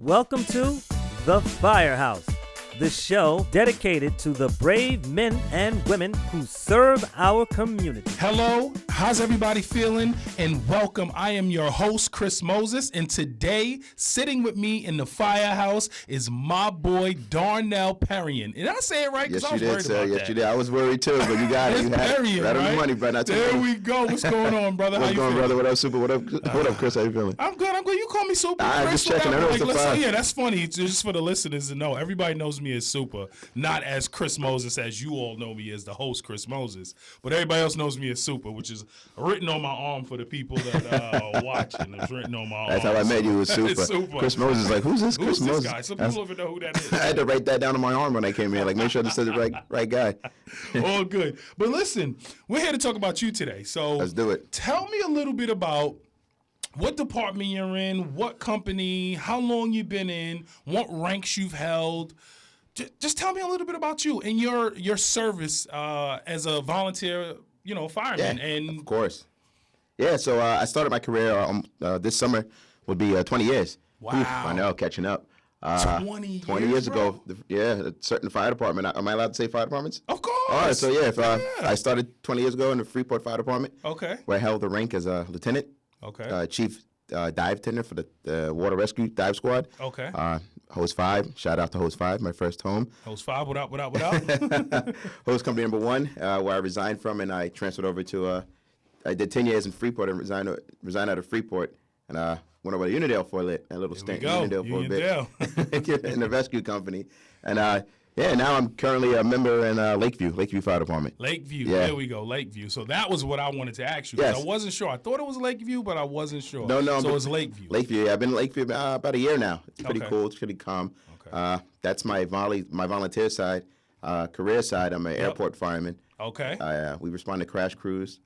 Welcome to the Firehouse, the show dedicated to the brave men and women who serve our community. Hello, how's everybody feeling? And welcome. I am your host, Chris Moses, and today, sitting with me in the Firehouse is my boy, Darnell Perrien. Did I say it right? Yes, I was you did, worried sir. about Yes, that. you did. I was worried too, but you got it. It's You had Perrien, right on right? the money, brother. There we go. What's going on, brother? What's How you going, feeling? brother? What up, Super? What up, Chris? How you feeling? I'm good. You call me Super. I'm Chris, just checking. whatever. I know it's a listen, fire. yeah, that's funny. It's just for the listeners to know. Everybody knows me as Super, not as Chris Moses, as you all know me as the host, Chris Moses. But everybody else knows me as Super, which is written on my arm for the people that are watching. It's written on my arm. That's how I met you. Was Super. Super. Chris Moses is like, who's this? Who's Chris this Moses. guy? Some people don't even know who that is. I had to write that down on my arm when I came here. Like, make sure I said the right guy. All good. But listen, we're here to talk about you today. So Let's do it. Tell me a little bit about what department you're in, what company, how long you've been in, what ranks you've held. Just tell me a little bit about you and your service as a volunteer, fireman. Yeah, And of course. Yeah, so I started my career this summer would be 20 years. Wow. Oof, I know, catching up. 20 years bro. ago, a certain fire department. Am I allowed to say fire departments? Of course. All right, so Yeah. I started 20 years ago in the Freeport Fire Department. Okay. Where I held the rank as a lieutenant. Okay. Chief dive tender for the water rescue dive squad. Okay. Hose 5, shout out to Hose 5, my first home. Hose 5, what up? Hose company number 1, where I resigned from, and I transferred over to, I did 10 years in Freeport and resigned out of Freeport, and went over to Unidale for a little stint. Unidale for a bit. In the rescue company. And now I'm currently a member in Lakeview Fire Department. Lakeview, Yeah. There we go, Lakeview. So that was what I wanted to ask you. 'Cause Yes. I wasn't sure. I thought it was Lakeview, but I wasn't sure. No. So it's Lakeview. Lakeview, yeah. I've been in Lakeview about a year now. It's pretty Okay. cool. It's pretty calm. Okay. That's my volunteer side. Career side, I'm an airport fireman. Okay. We respond to crash crews,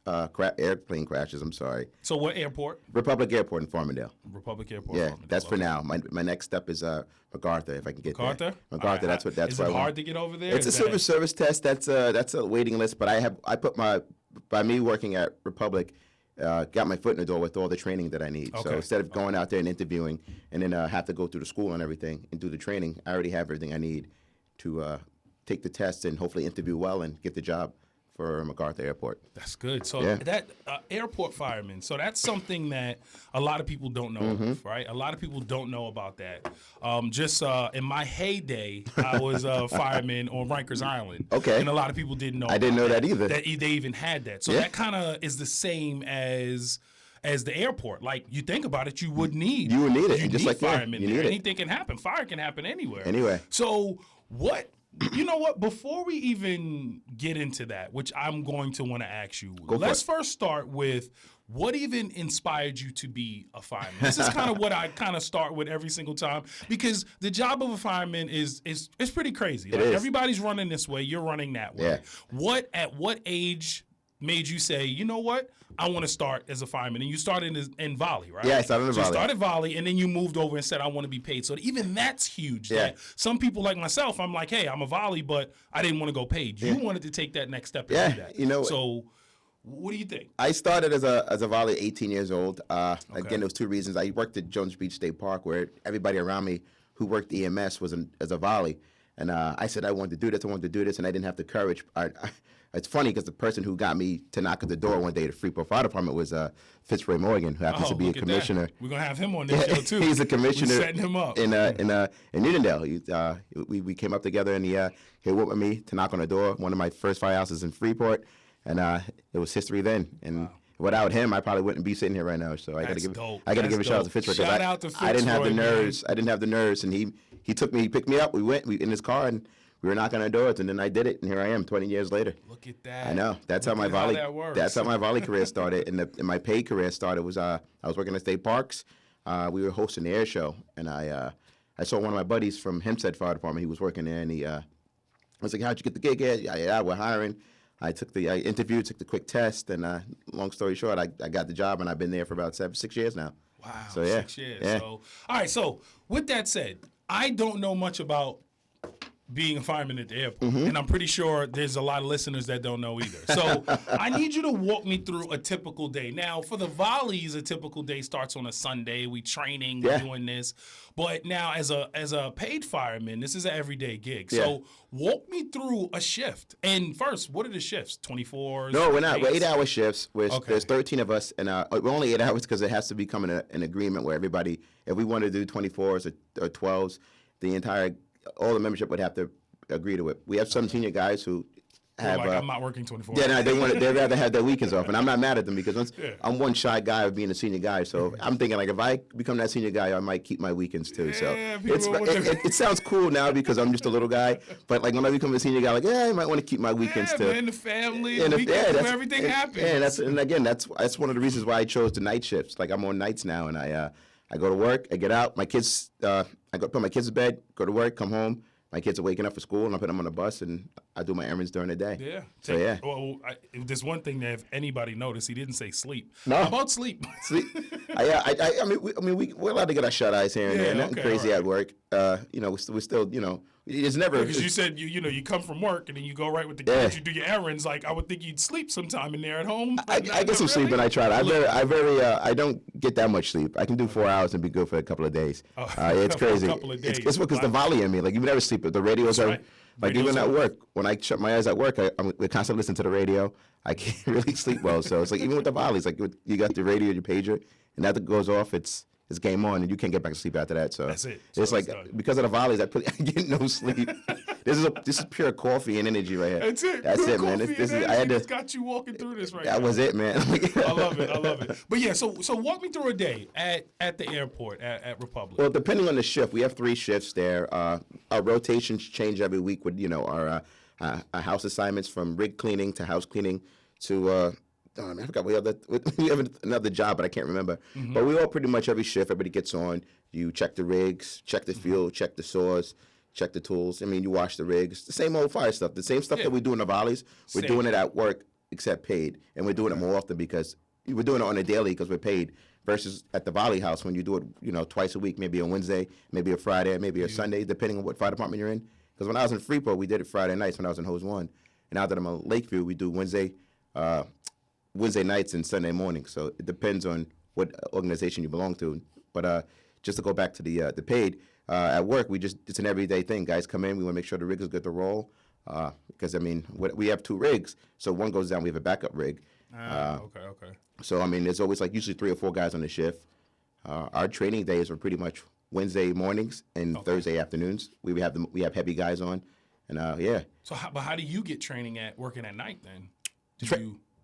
airplane crashes, I'm sorry. So what airport? Republic Airport in Farmingdale. Republic Airport. Yeah, Farmingdale. that's for Okay. now. My next step is MacArthur, if I can get MacArthur? there. MacArthur, that's Is where it I want. hard to get over there? It's a Is that civil service test. That's a waiting list, but by me working at Republic, got my foot in the door with all the training that I need. Okay. So instead of going out there and interviewing and then have to go through the school and everything and do the training, I already have everything I need to take the test and hopefully interview well and get the job for MacArthur Airport. That's good. So Yeah. that airport fireman, so that's something that a lot of people don't know Mm-hmm. of, right? A lot of people don't know about that. In my heyday, I was a fireman on Rikers Island. Okay. And a lot of people didn't know I didn't about know that either. That they even had that. So Yeah. that kind of is the same as the airport. Like, you think about it, you would need. You would need it. You Just need like that. firemen You there. need it. Anything can happen. Fire can happen anywhere. Anyway. So what? You know what? Before we even get into that, which I'm going to want to ask you, let's first start with what even inspired you to be a fireman. This is kind of what I kind of start with every single time, because the job of a fireman is pretty crazy. Like, is. everybody's running this way, you're running that way. Yeah. At what age made you say, you know what, I want to start as a fireman? And you started in volley, right? Yeah, I started in So volley. you started volley, and then you moved over and said, I want to be paid. So even that's huge. Yeah. That some people like myself, I'm like, hey, I'm a volley, but I didn't want to go paid. You wanted to take that next step and Yeah, do that. you know- So what do you think? I started as a volley at 18 years old. Again, there was 2 reasons. I worked at Jones Beach State Park, where everybody around me who worked EMS was as a volley. And I said I wanted to do this, and I didn't have the courage. It's funny because the person who got me to knock at the door one day at the Freeport Fire Department was Fitzroy Morgan, who happens to be a look at that. commissioner. We're going to have him on this show, too. He's a commissioner. We're setting him up. in Unidale. We came up together, and he went with me to knock on the door. One of my first firehouses in Freeport, and it was history then. And without him, I probably wouldn't be sitting here right now. So I got to give a shout out to Fitzroy. Shout out to I didn't have the Fitzroy, nerves. I didn't have the nerves, and he took me. He picked me up. We went in his car, and we were knocking on doors, and then I did it, and here I am 20 years later. Look at that. I know. That's how my Look at volley. that works. That's how my volley career started, and my paid career started was I was working at state parks. We were hosting the air show, and I saw one of my buddies from Hempstead Fire Department. He was working there, and I was like, "How'd you get the gig?" Yeah, we're hiring. I interviewed, took the quick test, and long story short, I got the job, and I've been there for about 6 years now. Wow, So, yeah. 6 years. Yeah. So, all right, so with that said, I don't know much about being a fireman at the airport, and I'm pretty sure there's a lot of listeners that don't know either. So I need you to walk me through a typical day. Now, for the volleys, a typical day starts on a Sunday. We training, we're doing this. But now, as a paid fireman, this is an everyday gig. So walk me through a shift. And first, what are the shifts? 24? No, we're not. We're 8-hour shifts. There's 13 of us, and we're only 8 hours because it has to become an agreement where everybody, if we want to do 24s or 12s, all the membership would have to agree to it. We have some senior guys who have. I'm not working 24. Yeah, no, they'd rather have their weekends off, and I'm not mad at them because I'm one shy guy of being a senior guy. So I'm thinking like if I become that senior guy, I might keep my weekends too. So it sounds cool now because I'm just a little guy, but like when I become a senior guy, like I might want to keep my weekends too. Man, the family, and weekends, where everything happens. And again, that's one of the reasons why I chose the night shifts. Like I'm on nights now, and I go to work, I get out, my kids, I go put my kids to bed, go to work, come home. My kids are waking up for school, and I put them on the bus, and I do my errands during the day. Yeah. So, Well, there's one thing that if anybody noticed, he didn't say sleep. No. How about sleep? Sleep. I mean, we're allowed to get our shut eyes here and there. Nothing crazy at work. We're still, it's never. Because you said you come from work and then you go right with the kids. You do your errands. Like I would think you'd sleep sometime in there at home. I get some sleep, and I try. I don't get that much sleep. I can do 4 hours and be good for a couple of days. It's crazy. A couple of days. It's because the volley in me. Like you never sleep. The radios are. Right. Like even at work, when I shut my eyes at work, we constantly listen to the radio. I can't really sleep well. So it's like even with the volleys, like you got the radio, your pager, and that goes off, it's game on, and you can't get back to sleep after that. So that's it. It's like because of the volleys, I get no sleep. This is pure coffee and energy right here. That's it. That's pure it, man. It's got you walking through this right now. That was it, man. I love it. But yeah, so walk me through a day at the airport at Republic. Well, depending on the shift, we have 3 shifts there. Our rotations change every week with our house assignments from rig cleaning to house cleaning to. I forgot we have another job, but I can't remember. But we all pretty much every shift, everybody gets on. You check the rigs, check the fuel, check the saws, check the tools. I mean, you wash the rigs. The same old fire stuff. The same stuff that we do in the volleys, we're doing it at work, except paid. And we're doing it more often because we're doing it on a daily because we're paid. Versus at the volley house when you do it, twice a week, maybe a Wednesday, maybe a Friday, maybe a Sunday, depending on what fire department you're in. Because when I was in Freeport, we did it Friday nights when I was in Hose 1. And now that I'm in Lakeview, we do Wednesday nights and Sunday mornings. So it depends on what organization you belong to. But just to go back to the paid, at work, it's an everyday thing. Guys come in, we want to make sure the rig is good to roll. Because, I mean, we have 2 rigs. So one goes down, we have a backup rig. Okay. So, I mean, there's always like usually 3 or 4 guys on the shift. Our training days are pretty much Wednesday mornings and Thursday afternoons. We have heavy guys on. And, So how do you get training at working at night then?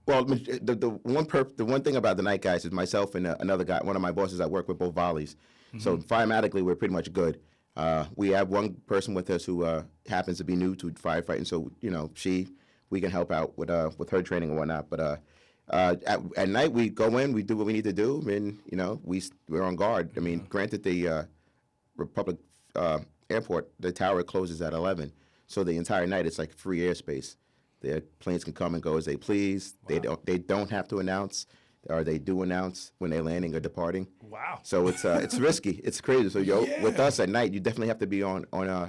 Well, the one thing about the night guys is myself and another guy, one of my bosses I work with, both volleys. So firematically, we're pretty much good. We have one person with us who happens to be new to firefighting, so we can help out with her training and whatnot. But at night we go in, we do what we need to do, and we're on guard. I mean, granted, the Republic Airport, the tower closes at 11, so the entire night it's like free airspace. Their planes can come and go as they please. Wow. They don't have to announce, or they do announce when they're landing or departing. Wow. So it's risky. It's crazy. So with us at night, you definitely have to be on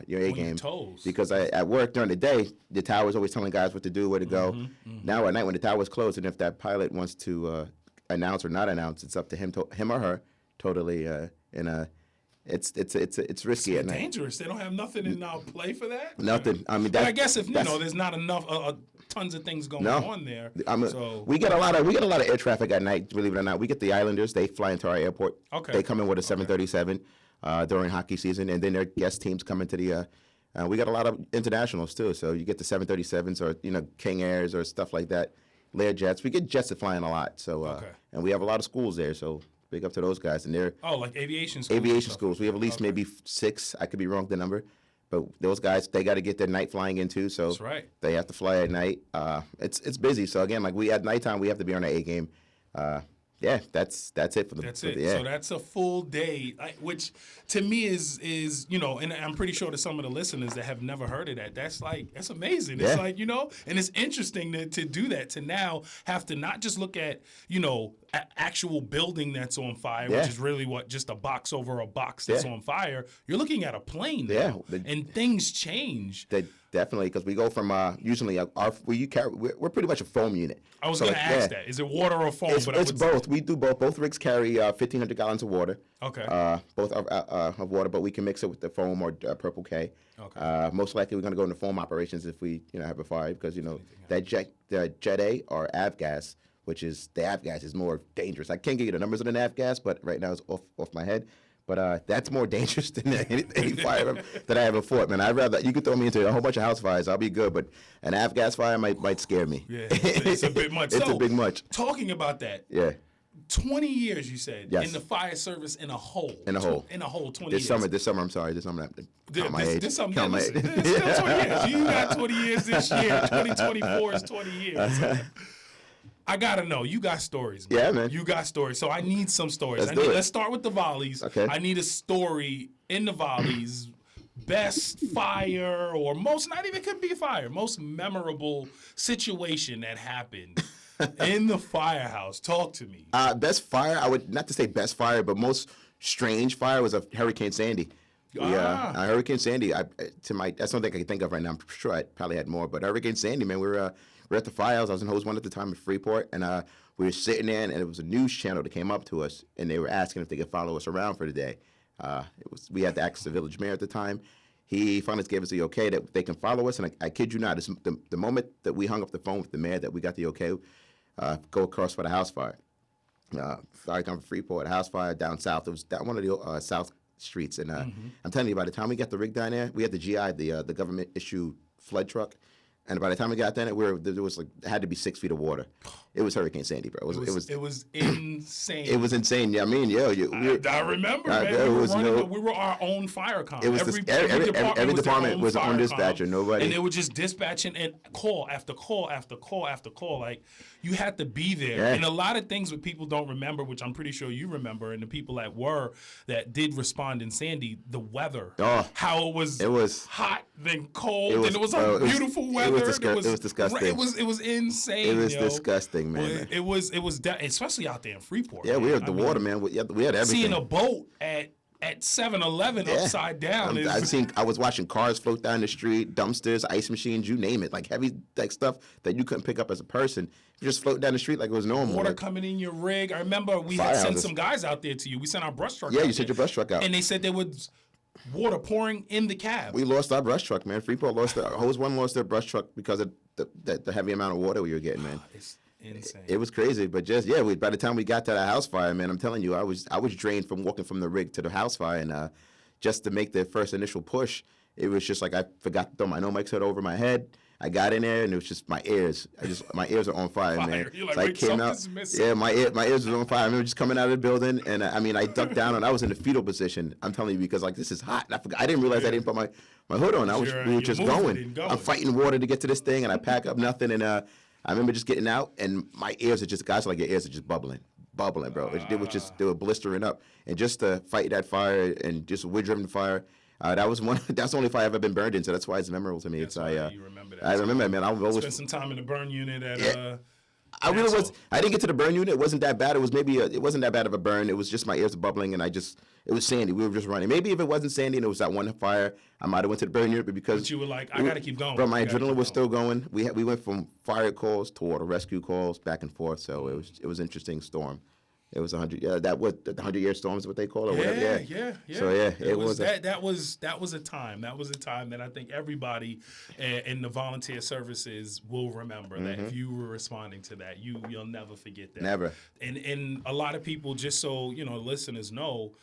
your A game. Your toes. Because at work during the day, the tower's always telling guys what to do, where to go. Now at night when the tower's closed, and if that pilot wants to announce or not announce, it's up to him or her totally. It's risky at night. Dangerous. They don't have nothing in play for that. Nothing. I mean, I guess if there's not enough, tons of things going on there. We get a lot of air traffic at night. Believe it or not, we get the Islanders. They fly into our airport. Okay. They come in with a 737 during hockey season, and then their guest teams come into the. We got a lot of internationals too. So you get the 737s or King Airs or stuff like that. Lear jets. We get jets that fly in a lot. So and we have a lot of schools there. So. Big up to those guys, and they're like aviation schools. Aviation schools. We have at least maybe 6. I could be wrong with the number, but those guys they got to get their night flying in too. So that's right. They have to fly at night. It's busy. So again, like we at nighttime, we have to be on our A game. Yeah, that's it for the. That's for it. The, yeah. So that's a full day, which to me is and I'm pretty sure to some of the listeners that have never heard of that, that's amazing. It's Yeah. like, and it's interesting to do that, to now have to not just look at, actual building that's on fire, Yeah. which is really just a box over a box that's Yeah. on fire. You're looking at a plane now, and things change. Definitely, because we go from usually we're pretty much a foam unit. I was going to ask that. Is it water or foam? It's both. We do both. Both rigs carry 1,500 gallons of water. Okay. Both of water, but we can mix it with the foam or Purple K. Okay. Most likely, we're going to go into foam operations if we have a fire, because that Jet A or avgas, which is the avgas, is more dangerous. I can't give you the numbers of the avgas, but right now it's off my head. But that's more dangerous than any fire that I ever fought, man. I'd rather, you could throw me into a whole bunch of house fires, I'll be good. But an avgas fire might scare me. Yeah, it's a bit much. It's a bit much. Talking about that. Yeah. 20 years, you said, yes. in the fire service in a whole. In a whole. 20 this years. This summer, I'm sorry. This summer, count my age. This summer, count listen, it's still 20 years. You got 20 years this year. 2024 is 20 years. I got to know. You got stories, man. Yeah, man. You got stories. So I need some stories. Let's start with the volleys. Okay. I need a story in the volleys. Best fire, or not even could be fire, most memorable situation that happened in the firehouse. Talk to me. Best fire, I would not to say best fire, but most strange fire was a Hurricane Sandy. Hurricane Sandy. That's something I can think of right now. I'm sure I probably had more, but Hurricane Sandy, man, we were at the firehouse. I was in Hose 1 at the time in Freeport, and we were sitting there, and it was a news channel that came up to us, and they were asking if they could follow us around for the day. We had to ask the village mayor at the time. He finally gave us the okay that they can follow us, and I kid you not, the moment that we hung up the phone with the mayor that we got the okay, go across for the house fire. Fire come from Freeport, house fire down south. It was down one of the south streets, and I'm telling you, by the time we got the rig down there, we had the GI, the government issue flood truck. And by the time we got there, there had to be 6 feet of water. It was Hurricane Sandy, bro. It was insane. It was insane. Yeah, I mean, I remember, man. We were our own fire com. Every department was on dispatcher. Nobody, and they were just dispatching and call after call after call after call. Like, you had to be there. Yeah. And a lot of things that people don't remember, which I'm pretty sure you remember, and the people that did respond in Sandy, the weather, how it was hot, then cold, and it was beautiful weather. It was disgusting. It was insane. It was disgusting, man. It was especially out there in Freeport. Yeah, we had the water, man. We had everything. Seeing a boat at 7-Eleven upside down. I was watching cars float down the street, dumpsters, ice machines, you name it, like heavy stuff that you couldn't pick up as a person. You just float down the street like it was normal. Water coming in your rig. I remember we had sent some guys out there to you. We sent our brush truck. Yeah, you sent your brush truck out, and they said there was water pouring in the cab. We lost our brush truck, man. Freeport Hose 1 lost their brush truck because of the heavy amount of water we were getting, man. It's insane. It was crazy, but by the time we got to the house fire, man, I'm telling you, I was drained from walking from the rig to the house fire, and just to make the first initial push, it was just like I forgot to throw my Nomex hood over my head. I got in there, and it was just my ears. My ears are on fire, man. You're like, so I came out. Yeah, my ears was on fire. I remember just coming out of the building, and I ducked down, and I was in the fetal position. I'm telling you, because this is hot. And I didn't realize I didn't put my hood on. We were just going. I'm fighting water to get to this thing, and I pack up nothing. And I remember just getting out, and my ears are just, guys, like your ears are just bubbling, bro. They were blistering up, and just to fight that fire and just wind-driven fire. That's the only fire I've ever been burned in, so that's why it's memorable to me. You remember that. I remember, man. I always spent some time in the burn unit at. I really was. I didn't get to the burn unit. It wasn't that bad. It was it wasn't that bad of a burn. It was just my ears bubbling, and it was sandy. We were just running. Maybe if it wasn't sandy and it was that one fire, I might have went to the burn unit, but because you were like, I gotta keep going. Bro, my adrenaline was still going. We went from fire calls to water rescue calls back and forth. So it was an interesting storm. It was 100. Yeah, that was the 100-year storm is what they call it. Yeah. So it was that was a time. That was a time that I think everybody in the volunteer services will remember. That if you were responding to that, you'll never forget that. Never. And a lot of people, just so listeners know.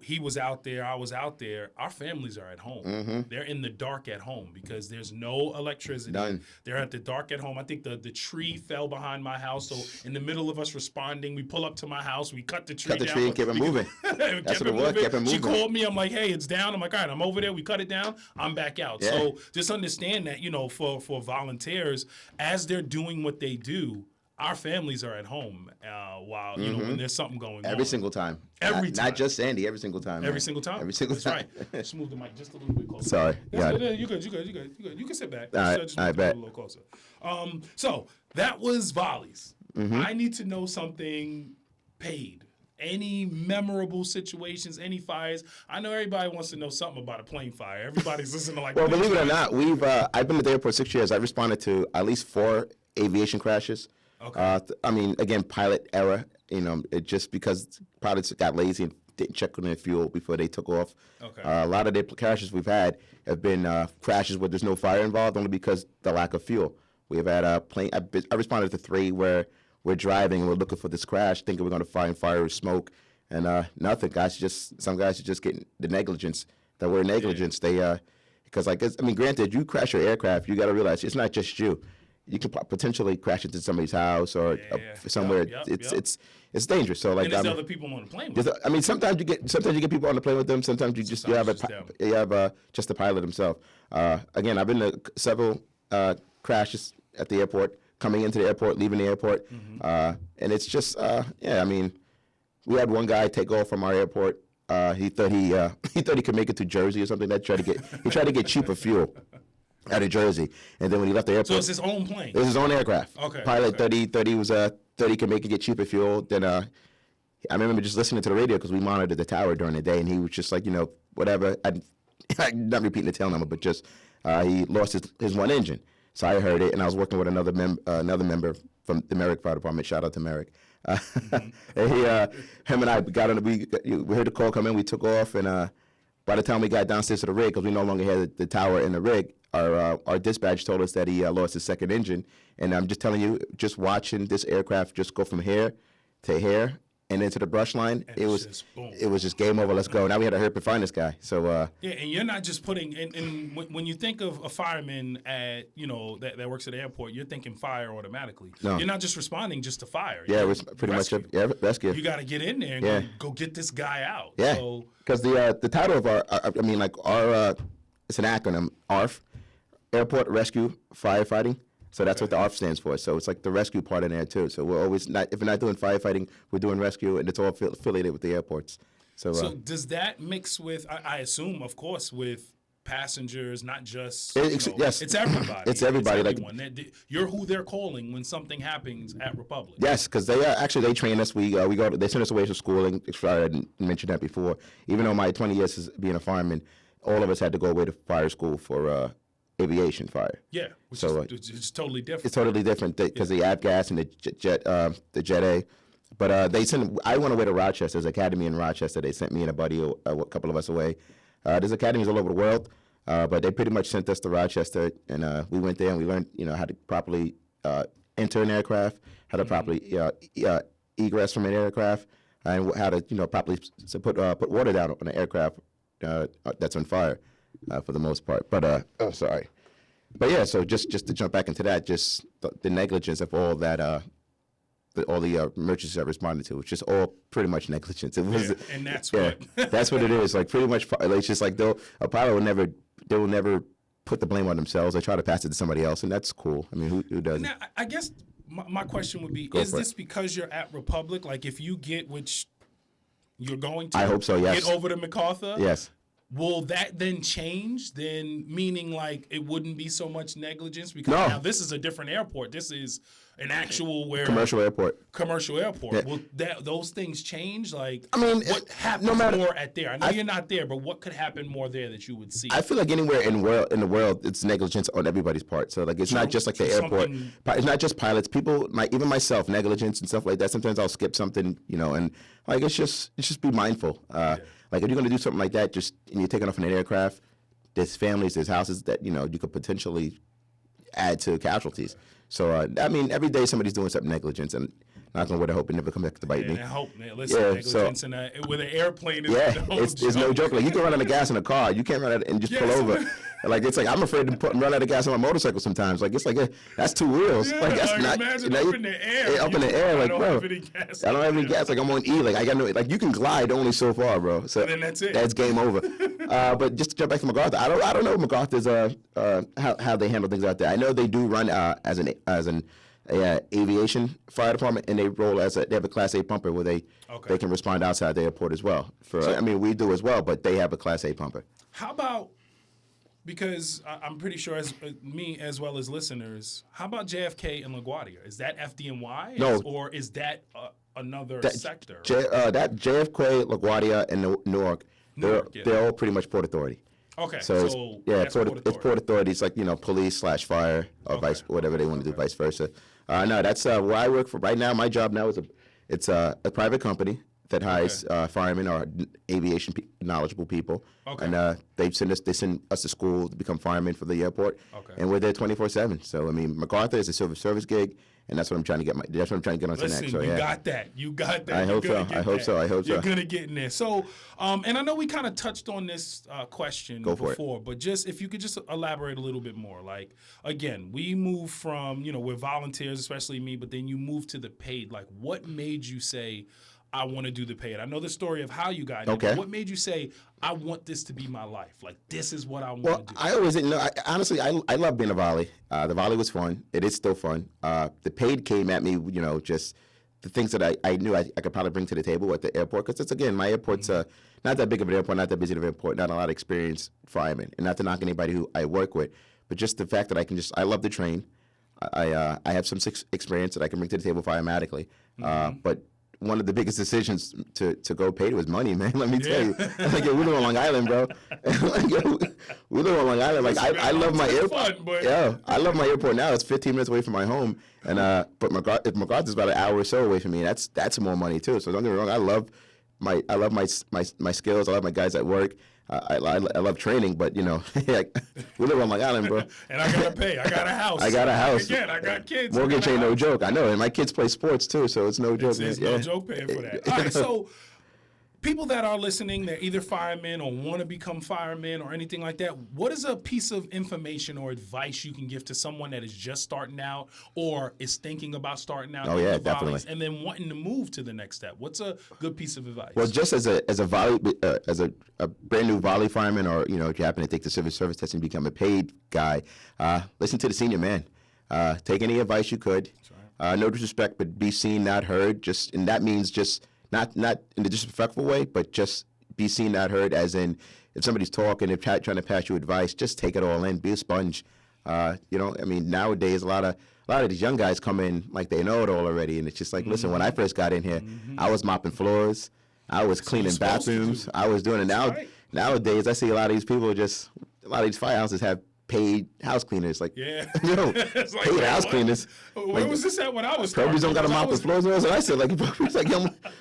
He was out there, I was out there. Our families are at home. Mm-hmm. They're in the dark at home because there's no electricity. None. They're at the dark at home. I think the tree fell behind my house. So in the middle of us responding, we pull up to my house, we cut the tree down. And kept it moving. That's what it was, kept it moving. She called me. I'm like, hey, it's down. I'm like, all right, I'm over there. We cut it down. I'm back out. Yeah. So just understand that, for volunteers, as they're doing what they do, our families are at home while, you know, when there's something going on. Every single time. Every time. Not just Sandy, every single time. Every man. single time? Every single That's time. right. Just move the mic just a little bit closer. Sorry. That's Got good. it. You good. You can sit back. All right. Just I move bet. a little closer. So that was volleys. Mm-hmm. I need to know something paid. Any memorable situations, any fires? I know everybody wants to know something about a plane fire. Everybody's listening to like. Well, plane believe it or fires. not, I've been at the airport 6 years. I've responded to at least 4 aviation crashes. Okay. I mean, again, pilot error. You know, it just because pilots got lazy and didn't check on their fuel before they took off. Okay. A lot of the crashes we've had have been crashes where there's no fire involved, only because the lack of fuel. We have had a plane. I responded to 3 where we're driving and we're looking for this crash, thinking we're going to find fire or smoke, and nothing. Some guys are just getting the negligence. That word negligence. They because granted, you crash your aircraft, you got to realize it's not just you. You can potentially crash into somebody's house or somewhere. It's dangerous. So like, and there's other people on the plane. With sometimes you get people on the plane with them. Sometimes you have just the pilot himself. Again, I've been to several crashes at the airport, coming into the airport, leaving the airport, and it's just we had one guy take off from our airport. He thought he could make it to Jersey or something. He tried to get cheaper fuel out of Jersey, and then when he left the airport, so it's his own plane. It was his own aircraft. Okay. Pilot 30 was 30 could make it get cheaper fuel. Then I remember just listening to the radio because we monitored the tower during the day, and he was just like, whatever. I'm not repeating the tail number, but just he lost his one engine. So I heard it, and I was working with another member from the Merrick Fire Department. Shout out to Merrick. And him and I got on. We heard the call come in. We took off, and by the time we got downstairs to the rig, because we no longer had the tower in the rig, our dispatch told us that he lost his second engine. And I'm just telling you, just watching this aircraft just go from here to here and into the brush line, it was just game over. Let's go. Now we had to hurry up and find this guy. So and you're not just putting and when you think of a fireman at that works at the airport, you're thinking fire automatically. No. You're not just responding just to fire. Yeah, it was pretty rescue. much rescue. You got to get in there and go get this guy out. Yeah, because the title of our it's an acronym, ARF, Airport Rescue Firefighting. So that's what the ARF stands for. So it's like the rescue part in there too. So we're always if we're not doing firefighting, we're doing rescue, and it's all affiliated with the airports. So does that mix with? I assume, of course, with passengers, not just yes, it's everybody. It's everybody. It's everyone. You're who they're calling when something happens at Republic. Yes, because they train us. We go. They send us away to schooling. I didn't mention that before. Even though my 20 years as being a fireman, all of us had to go away to fire school for aviation fire. Yeah, which is totally different. It's totally different because the avgas and the Jet A. But I went away to Rochester. There's an academy in Rochester. They sent me and a buddy, a couple of us away. There's academies all over the world, but they pretty much sent us to Rochester, and we went there and we learned, how to properly enter an aircraft, how to properly egress from an aircraft, and how to properly put water down on an aircraft that's on fire, for the most part. But sorry. But yeah, so just to jump back into that, just the negligence of all that. All the emergencies I responded to, it's just all pretty much negligence. It was, and that's that's what it is. Like pretty much, it's just like a pilot will never put the blame on themselves. They try to pass it to somebody else, and that's cool. I mean, who doesn't? Now, I guess my question would be: is this because you're at Republic? Like, if you get which you're going to, I hope so. Yes. Get over to MacArthur. Yes. Will that then change? Then meaning like it wouldn't be so much negligence because now this is a different airport. This is an actual commercial airport. Yeah. Will those things change? Like, I mean, what happens more at there? I know you're not there, but what could happen more there that you would see? I feel like anywhere in the world, it's negligence on everybody's part. So like, it's not just like the airport. It's not just pilots. People, even myself, negligence and stuff like that. Sometimes I'll skip something, and like it's just be mindful. Like if you're gonna do something like that, and you're taking off in an aircraft, there's families, there's houses that you could potentially add to casualties. So every day somebody's doing something negligence, and knock on wood, I hope it never comes back to bite me. I hope, man. Listen, negligence with an airplane is it's no joke. Like you can run out of gas in a car, you can't run out and just pull over. Like it's like I'm afraid to run out of gas on my motorcycle sometimes. Like it's like that's 2 wheels. Yeah, like that's not. Imagine up in the air. Up in the air, like I don't bro. have any gas. I don't have any gas. Like I'm on E. Like I got no. Like you can glide only so far, bro. So and then that's it. That's game over. But just to jump back to MacArthur, I don't know MacArthur's how they handle things out there. I know they do run as aviation fire department, and they have a Class A pumper where they can respond outside the airport as well. We do as well, but they have a Class A pumper. How about, because I'm pretty sure as me as well as listeners, how about JFK and LaGuardia? Is that FDNY? No. Or is that another sector? That JFK, LaGuardia, and Newark, they're all pretty much Port Authority. Okay, so it's Port Authority. It's like, police/fire or whatever they want to do, vice versa. No, that's where I work for right now. My job now is a private company that hires firemen or aviation knowledgeable people, and they send us to school to become firemen for the airport, and we're there 24/7. So MacArthur is a civil service gig, and that's what I'm trying to get onto next. So, you got that. I hope so. You're gonna get in there. So, and I know we kind of touched on this question before, but just if you could just elaborate a little bit more. Like, again, we move from we're volunteers, especially me, but then you move to the paid. Like, what made you say, I want to do the paid? I know the story of how you got it. But what made you say, I want this to be my life? Like, this is what I want to do. I always didn't know. Honestly, I love being a volley. The volley was fun. It is still fun. The paid came at me, just the things that I knew I could probably bring to the table at the airport. Because it's, again, my airport's not that big of an airport, not that busy of an airport, not a lot of experienced firemen. And not to knock anybody who I work with, but just the fact that I love to train. I have some experience that I can bring to the table firemetically. But one of the biggest decisions to go paid was money, man. Let me tell you. Like, we live on Long Island, bro. We live on Long Island. Like, I love my airport. I love my airport now. It's 15 minutes away from my home, and but MacArthur's about an hour or so away from me. And that's more money too. So don't get me wrong. I love my skills. I love my guys at work. I love training, but we live on Long Island, bro. And I gotta pay. I got a house. Again, I got kids. Mortgage ain't no joke. I know, and my kids play sports too, so it's no joke. It's no joke paying for that. All right, so people that are listening, they're either firemen or want to become firemen or anything like that. What is a piece of information or advice you can give to someone that is just starting out or is thinking about starting out? Definitely. And then wanting to move to the next step. What's a good piece of advice? Well, just as a brand new volley fireman, or if you happen to take the civil service test and become a paid guy, listen to the senior man. Take any advice you could. No disrespect, but be seen, not heard. And that means just. Not in a disrespectful way, but just be seen, not heard, as in if somebody's talking and trying to pass you advice, just take it all in. Be a sponge. Nowadays a lot of these young guys come in like they know it all already, and it's just like, listen, when I first got in here, I was mopping floors, I was cleaning bathrooms, I was doing it. Nowadays I see a lot of these these firehouses have paid house cleaners, like it's like, paid house cleaners. Where was this at when I was? Probably don't got to mop the floors. And I said,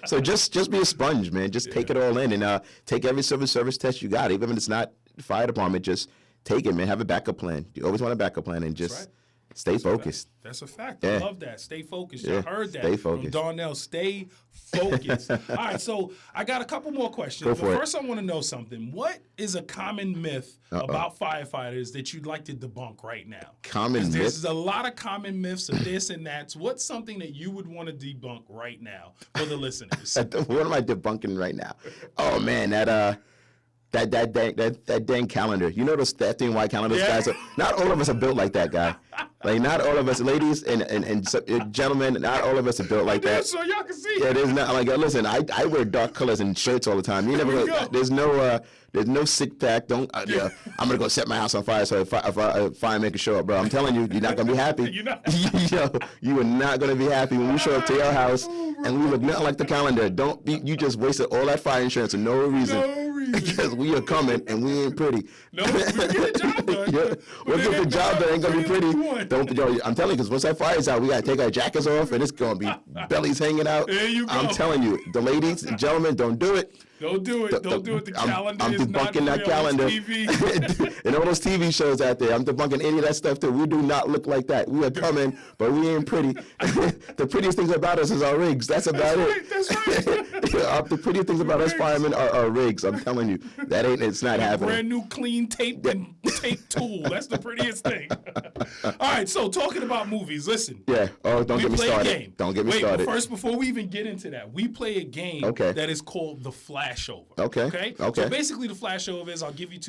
so just be a sponge, man. Just take it all in, and take every civil service test you got, even if it's not the fire department. Just take it, man. Have a backup plan. You always want a backup plan, and just stay focused. That's a fact. I love that. Stay focused. You heard that. Stay focused. From Darnell, stay focused. All right, so I got a couple more questions. Go for but first, I want to know something. What is a common myth about firefighters that you'd like to debunk right now? Common myth? There's a lot of common myths of this and that. So what's something that you would want to debunk right now for the listeners? What am I debunking right now? Oh, man, that dang calendar. You know those FDNY calendars, guys? Not all of us are built like that, guy. Like, not all of us, ladies and gentlemen, not all of us are built like that. So y'all can see. Yeah, there's not, like, listen, I wear dark colors and shirts all the time. You never, there's no sick pack. I'm gonna go set my house on fire so a fireman can show up, bro. I'm telling you, you're not gonna be happy. You are not gonna be happy when we show up to your house and we look nothing like the calendar. You just wasted all that fire insurance for no reason. Because we are coming and we ain't pretty. No, we'll get the job done. We'll get the job done. Ain't gonna be pretty. I'm telling you, because once that fire's out, we gotta take our jackets off, and it's gonna be bellies hanging out. There you go. I'm telling you, the ladies and gentlemen, don't do it. Don't do it. Don't do it. The calendar I'm is not debunking that calendar. And all those TV shows out there, I'm debunking any of that stuff too. We do not look like that. We are coming, but we ain't pretty. The prettiest things about us is our rigs. That's about it. That's right. The prettiest things about us firemen are our rigs. I'm telling you, it's not happening. Brand new clean tape and tape tool. That's the prettiest thing. All right. So talking about movies, listen. Yeah. Oh, don't get me started. Don't get me started. First, before we even get into that, we play a game that is called the Flashover. Okay. So basically, the Flashover is I'll give you two